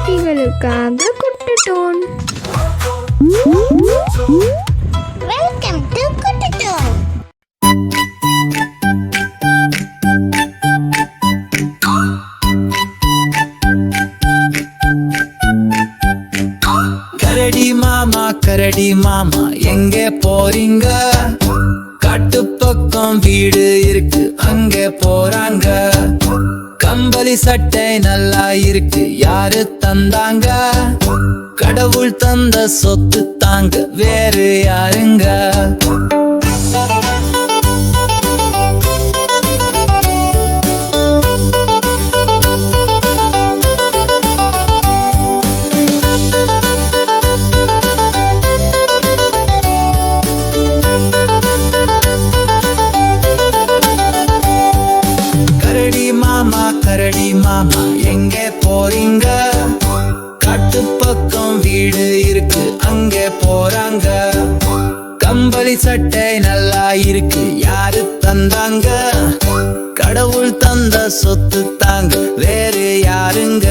குட்டிகளுக்காக குட்டி tone. Welcome to குட்டி tone. கரடி மாமா எங்கே போறீங்க? காட்டு பக்கம் வீடு இருக்கு அங்கே போறாங்க. கம்பளி சட்டை நல்லா இருக்கு யாரு தந்தாங்க? கடவுள் தந்த சொத்து தாங்க வேறு யாருங்க? கரடி மாமா எங்கே போறீங்க? காட்டு பக்கம் வீடு இருக்கு அங்கே போறாங்க. கம்பளி சட்டை நல்லா இருக்கு யாரு தந்தாங்க? கடவுள் தந்த சொத்து தாங்க வேறு யாருங்க?